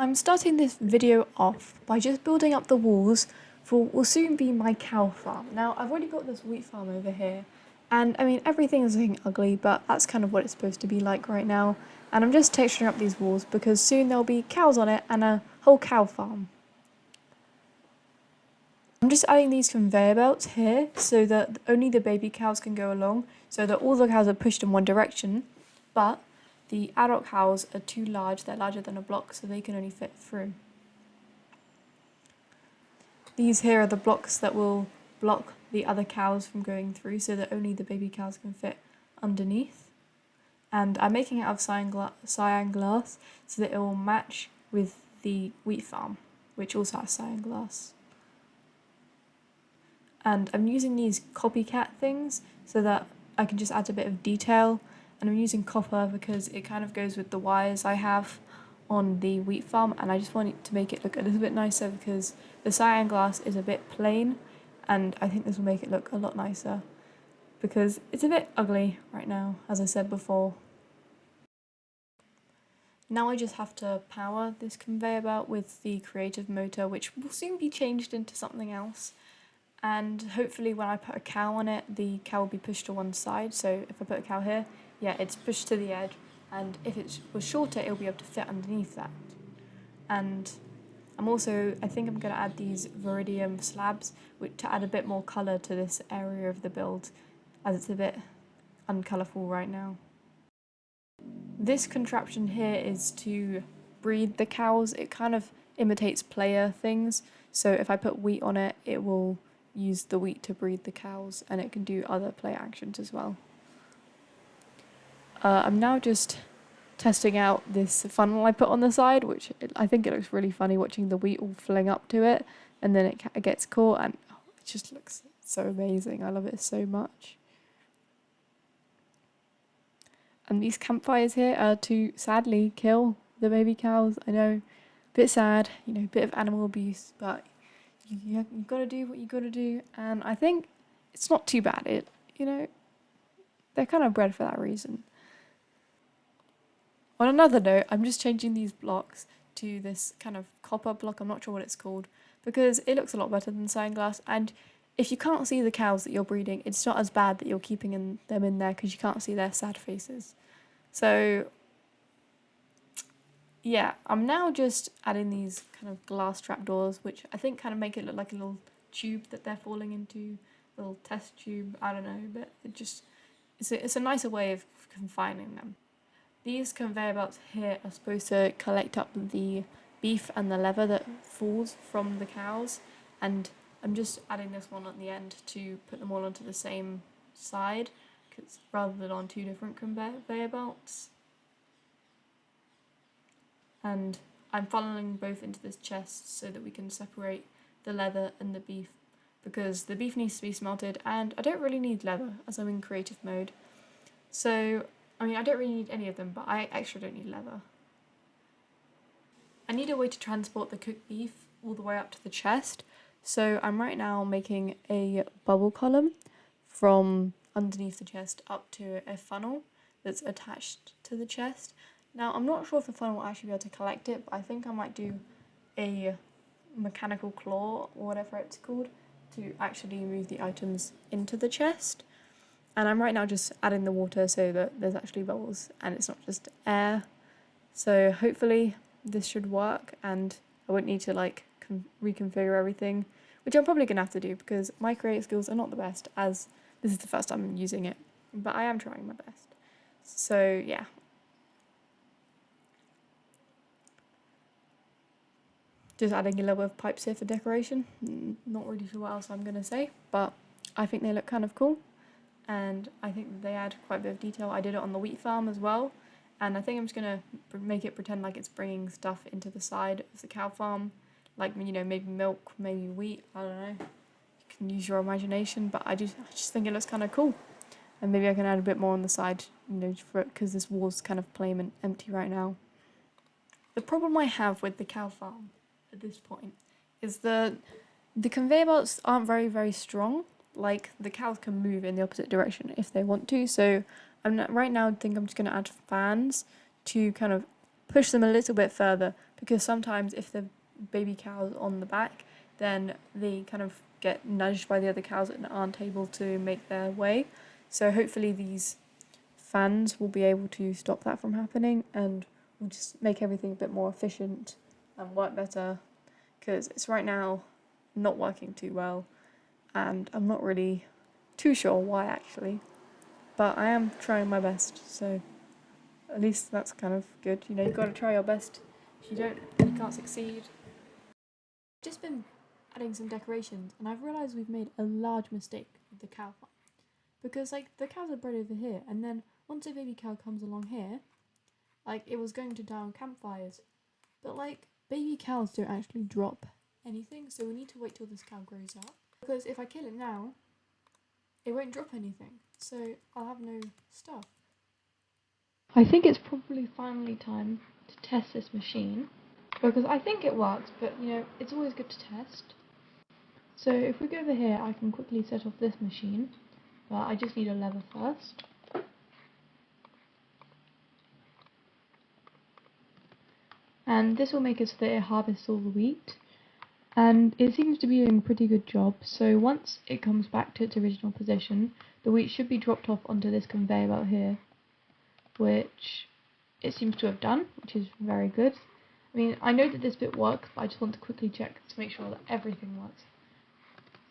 I'm starting this video off by just building up the walls for what will soon be my cow farm. Now, I've already got this wheat farm over here, and I mean, everything is looking ugly, but that's kind of what it's supposed to be like right now. And I'm just texturing up these walls because soon there'll be cows on it and a whole cow farm. I'm just adding these conveyor belts here so that only the baby cows can go along, so that all the cows are pushed in one direction, but the adult cows are too large, they're larger than a block, so they can only fit through. These here are the blocks that will block the other cows from going through so that only the baby cows can fit underneath. And I'm making it out of cyan glass so that it will match with the wheat farm, which also has cyan glass. And I'm using these copycat things so that I can just add a bit of detail. And I'm using copper because it kind of goes with the wires I have on the wheat farm, and I just want it to make it look a little bit nicer because the cyan glass is a bit plain, and I think this will make it look a lot nicer because it's a bit ugly right now, as I said before. Now I just have to power this conveyor belt with the creative motor, which will soon be changed into something else. And hopefully when I put a cow on it, the cow will be pushed to one side. So if I put a cow here, yeah, it's pushed to the edge. And if it was shorter, it'll be able to fit underneath that. And I think I'm going to add these Viridium slabs to add a bit more colour to this area of the build, as it's a bit uncolourful right now. This contraption here is to breed the cows. It kind of imitates player things. So if I put wheat on it, it will use the wheat to breed the cows, and it can do other play actions as well. I'm now just testing out this funnel I put on the side, which I think it looks really funny watching the wheat all filling up to it, and then it gets caught, and it just looks so amazing. I love it so much. And these campfires here are to sadly kill the baby cows. I know, a bit sad, bit of animal abuse, but you've got to do what you got to do, and I think it's not too bad. They're kind of bred for that reason. On another note, I'm just changing these blocks to this kind of copper block. I'm not sure what it's called because it looks a lot better than cyan glass, and if you can't see the cows that you're breeding, it's not as bad that you're keeping them in there because you can't see their sad faces. So yeah, I'm now just adding these kind of glass trapdoors, which I think kind of make it look like a little tube that they're falling into, a little test tube, I don't know, but it's a nicer way of confining them. These conveyor belts here are supposed to collect up the beef and the leather that falls from the cows, and I'm just adding this one at the end to put them all onto the same side, rather than on two different conveyor belts. And I'm funneling both into this chest so that we can separate the leather and the beef, because the beef needs to be smelted and I don't really need leather as I'm in creative mode. So, I don't really need any of them, but I actually don't need leather. I need a way to transport the cooked beef all the way up to the chest, so I'm right now making a bubble column from underneath the chest up to a funnel that's attached to the chest. Now, I'm not sure if the funnel will actually be able to collect it, but I think I might do a mechanical claw, or whatever it's called, to actually move the items into the chest. And I'm right now just adding the water so that there's actually bubbles and it's not just air. So hopefully this should work and I won't need to reconfigure everything, which I'm probably going to have to do because my creative skills are not the best, as this is the first time I'm using it, but I am trying my best. So yeah. Just adding a little bit of pipes here for decoration. Not really sure what else I'm going to say, but I think they look kind of cool. And I think that they add quite a bit of detail. I did it on the wheat farm as well. And I think I'm just going to make it pretend like it's bringing stuff into the side of the cow farm. Like, maybe milk, maybe wheat, I don't know. You can use your imagination, but I just think it looks kind of cool. And maybe I can add a bit more on the side, because this wall's kind of plain and empty right now. The problem I have with the cow farm at this point is the conveyor belts aren't very, very strong. Like, the cows can move in the opposite direction if they want to, so right now I think I'm just going to add fans to kind of push them a little bit further, because sometimes if the baby cow's on the back, then they kind of get nudged by the other cows and aren't able to make their way. So hopefully these fans will be able to stop that from happening, and will just make everything a bit more efficient and work better, because it's right now not working too well, and I'm not really too sure why actually, but I am trying my best, so at least that's kind of good. You know, you've got to try your best. If you don't, you can't succeed. Just been adding some decorations, and I've realised we've made a large mistake with the cow farm. Because, like, the cows are bred over here, and then once a baby cow comes along here, like, it was going to die on campfires. But, like, baby cows don't actually drop anything, so we need to wait till this cow grows up. Because if I kill it now, it won't drop anything, so I'll have no stuff. I think it's probably finally time to test this machine, because I think it works, but, you know, it's always good to test. So if we go over here, I can quickly set off this machine, but I just need a lever first. And this will make it so that it harvests all the wheat, and it seems to be doing a pretty good job. So once it comes back to its original position, the wheat should be dropped off onto this conveyor belt here, which it seems to have done, which is very good. I mean, I know that this bit works, but I just want to quickly check to make sure that everything works.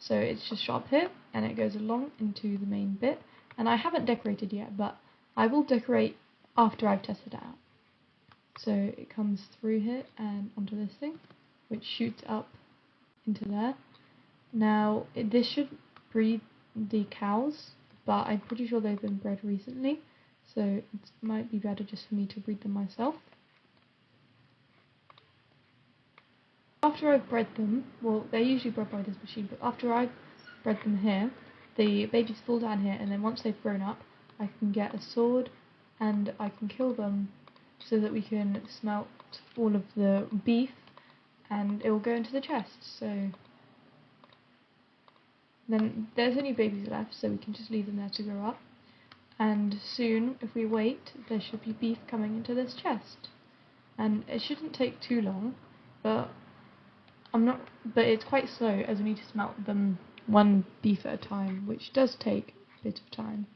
So it's just shot up here, and it goes along into the main bit, and I haven't decorated yet, but I will decorate after I've tested it out. So it comes through here and onto this thing, which shoots up into there. Now, this should breed the cows, but I'm pretty sure they've been bred recently, so it might be better just for me to breed them myself. After I've bred them, well, they're usually bred by this machine, but after I've bred them here, the babies fall down here, and then once they've grown up, I can get a sword and I can kill them so that we can smelt all of the beef, and it will go into the chest. So then there's only babies left, so we can just leave them there to grow up, and soon, if we wait, there should be beef coming into this chest, and it shouldn't take too long, but it's quite slow, as we need to smelt them one beef at a time, which does take a bit of time.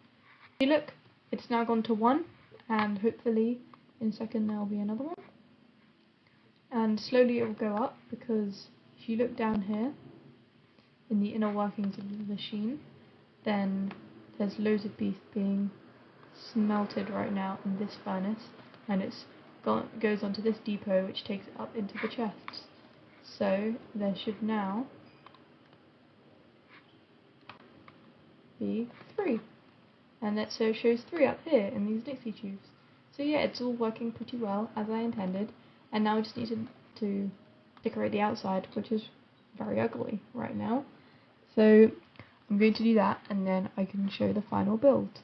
If you look, it's now gone to 1, and hopefully in a second there will be another one. And slowly it will go up, because if you look down here in the inner workings of the machine, then there's loads of beef being smelted right now in this furnace, and it goes onto this depot, which takes it up into the chests. So there should now be 3, and that so shows 3 up here in these Dixie tubes. So yeah, it's all working pretty well as I intended, and now I just need to decorate the outside, which is very ugly right now. So I'm going to do that, and then I can show the final build.